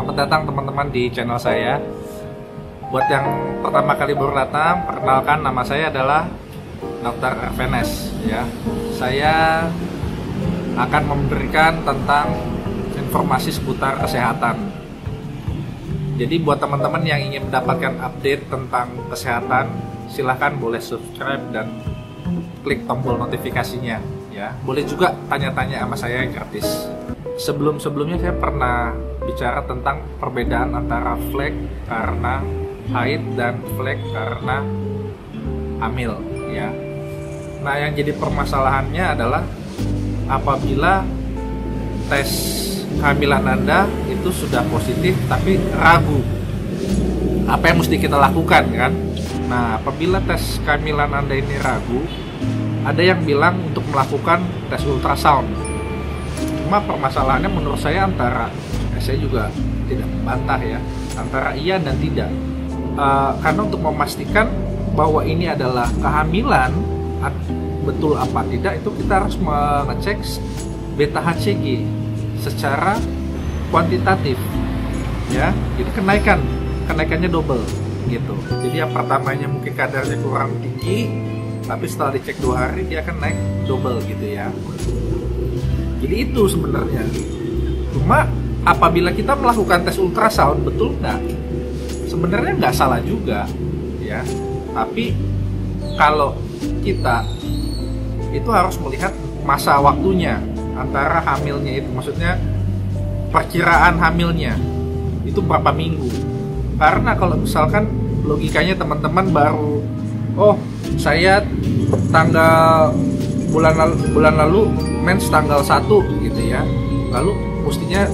Selamat datang teman-teman di channel saya. Buat yang pertama kali baru datang, perkenalkan nama saya adalah Dr. Arvenes ya. Saya akan memberikan tentang informasi seputar kesehatan. Jadi buat teman-teman yang ingin mendapatkan update tentang kesehatan, silahkan boleh subscribe dan klik tombol notifikasinya ya. Boleh juga tanya-tanya sama saya gratis. Sebelumnya saya pernah bicara tentang perbedaan antara flek karena haid dan flek karena hamil ya. Nah, yang jadi permasalahannya adalah apabila tes kehamilan Anda itu sudah positif tapi ragu, apa yang mesti kita lakukan kan? Nah, apabila tes kehamilan Anda ini ragu, ada yang bilang untuk melakukan tes ultrasound. Cuma permasalahannya menurut saya saya juga tidak membantah ya, antara iya dan tidak. Karena untuk memastikan bahwa ini adalah kehamilan betul apa tidak, itu kita harus mengecek beta HCG secara kuantitatif ya. Jadi kenaikannya double gitu. Jadi yang pertamanya mungkin kadarnya kurang tinggi, tapi setelah dicek 2 hari dia akan naik double gitu ya. Jadi itu sebenarnya. Cuma apabila kita melakukan tes ultrasound, betul nggak? Sebenarnya nggak salah juga ya. Tapi kalau kita itu harus melihat masa waktunya antara hamilnya itu, maksudnya perkiraan hamilnya itu berapa minggu. Karena kalau misalkan logikanya teman-teman baru, oh saya bulan lalu mens tanggal 1 gitu ya, lalu mestinya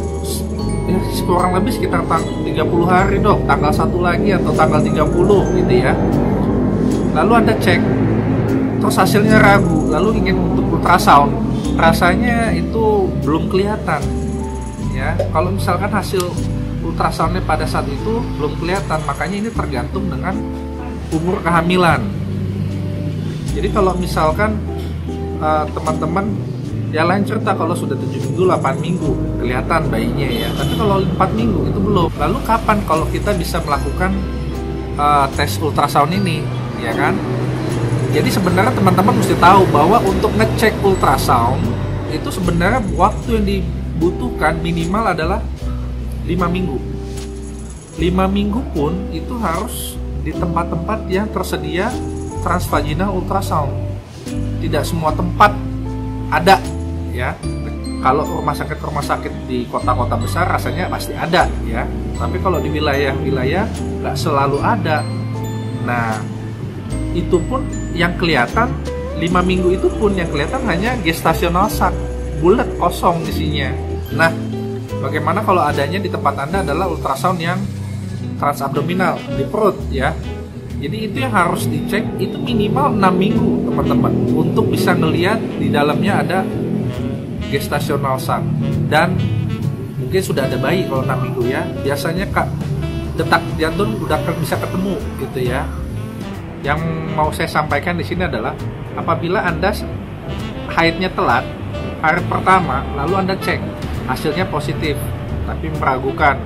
ya, kurang lebih sekitar 30 hari dong, tanggal 1 lagi atau tanggal 30 gitu ya. Lalu Anda cek, terus hasilnya ragu, lalu ingin untuk ultrasound, rasanya itu belum kelihatan ya. Kalau misalkan hasil ultrasoundnya pada saat itu belum kelihatan, makanya ini tergantung dengan umur kehamilan. Jadi kalau misalkan teman-teman ya lain cerita kalau sudah 7 minggu, 8 minggu kelihatan bayinya ya, tapi kalau 4 minggu itu belum. Lalu kapan kalau kita bisa melakukan tes ultrasound ini ya kan? Jadi sebenarnya teman-teman mesti tahu bahwa untuk ngecek ultrasound itu sebenarnya waktu yang dibutuhkan minimal adalah 5 minggu. 5 minggu pun itu harus di tempat-tempat yang tersedia transvaginal ultrasound. Tidak semua tempat ada ya. Kalau rumah sakit di kota-kota besar rasanya pasti ada ya. Tapi kalau di wilayah-wilayah nggak selalu ada. Nah, itu pun yang kelihatan 5 minggu itu pun yang kelihatan hanya gestational sac, bulat kosong isinya. Nah, bagaimana kalau adanya di tempat Anda adalah ultrasound yang transabdominal di perut ya. Jadi itu yang harus dicek, itu minimal 6 minggu teman-teman, untuk bisa ngelihat di dalamnya ada gestational sac dan mungkin sudah ada bayi. Kalau 6 minggu ya, biasanya detak jantung udah bisa ketemu gitu ya. Yang mau saya sampaikan di sini adalah apabila Anda haidnya telat hari pertama, lalu Anda cek hasilnya positif tapi meragukan,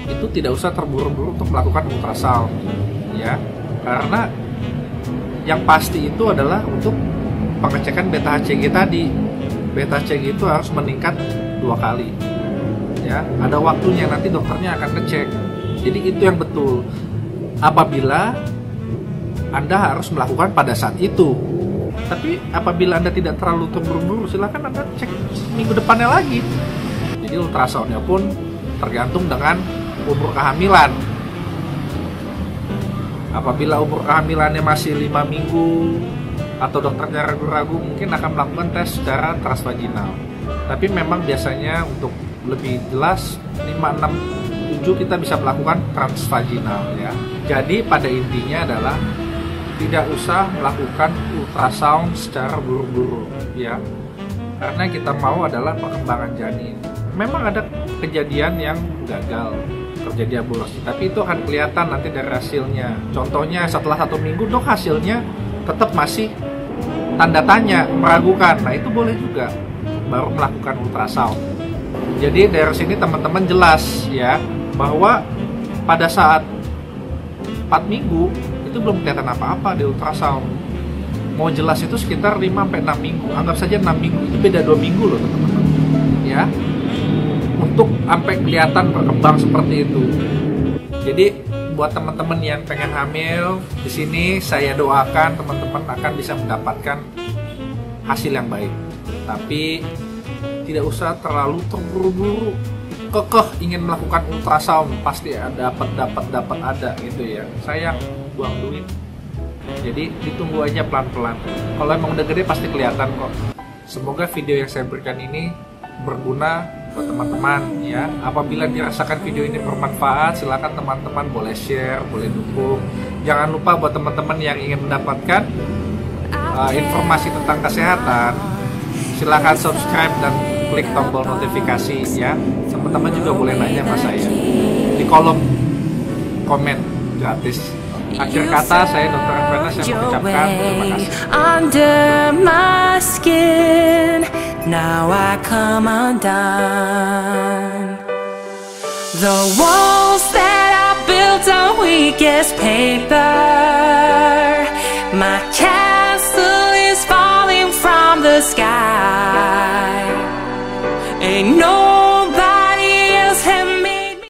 itu tidak usah terburu-buru untuk melakukan ultrasound ya, karena yang pasti itu adalah untuk pengecekan beta HCG tadi. Beta HCG itu harus meningkat 2 kali ya, ada waktunya, nanti dokternya akan ngecek. Jadi itu yang betul. Apabila Anda harus melakukan pada saat itu, tapi apabila Anda tidak terlalu terburu-buru, silakan Anda cek minggu depannya lagi. Jadi ultrasoundnya pun tergantung dengan umur kehamilan. Apabila umur kehamilannya masih 5 minggu atau dokternya ragu-ragu, mungkin akan melakukan tes secara transvaginal. Tapi memang biasanya untuk lebih jelas 5, 6, 7 kita bisa melakukan transvaginal ya. Jadi pada intinya adalah tidak usah melakukan ultrasound secara buru-buru ya. Karena kita mau adalah perkembangan janin. Memang ada kejadian yang gagal, terjadi aborsi, tapi itu akan kelihatan nanti dari hasilnya. Contohnya setelah 1 minggu dok hasilnya tetap masih tanda tanya, meragukan. Nah itu boleh juga baru melakukan ultrasound Jadi dari sini teman-teman jelas ya bahwa pada saat 4 minggu itu belum kelihatan apa-apa di ultrasound. Mau jelas itu sekitar 5-6 minggu. Anggap saja 6 minggu, itu beda 2 minggu loh teman-teman. Ya. Untuk sampai kelihatan berkembang seperti itu. Jadi buat teman-teman yang pengen hamil, di sini saya doakan teman-teman akan bisa mendapatkan hasil yang baik. Tapi tidak usah terlalu terburu-buru, kekeh ingin melakukan ultrasound, pasti dapat ada gitu ya. Sayang buang duit. Jadi ditunggu aja pelan-pelan. Kalau emang udah gede pasti kelihatan kok. Semoga video yang saya berikan ini berguna buat teman-teman ya. Apabila dirasakan video ini bermanfaat, silakan teman-teman boleh share, boleh dukung. Jangan lupa buat teman-teman yang ingin mendapatkan informasi tentang kesehatan, silakan subscribe dan klik tombol notifikasi ya. Teman-teman juga boleh nanya sama saya di kolom komen gratis. Akhir kata, saya Dr. Efenes yang mengucapkan terima kasih. Under my skin, now I come undone. The walls that I built on weakest paper, my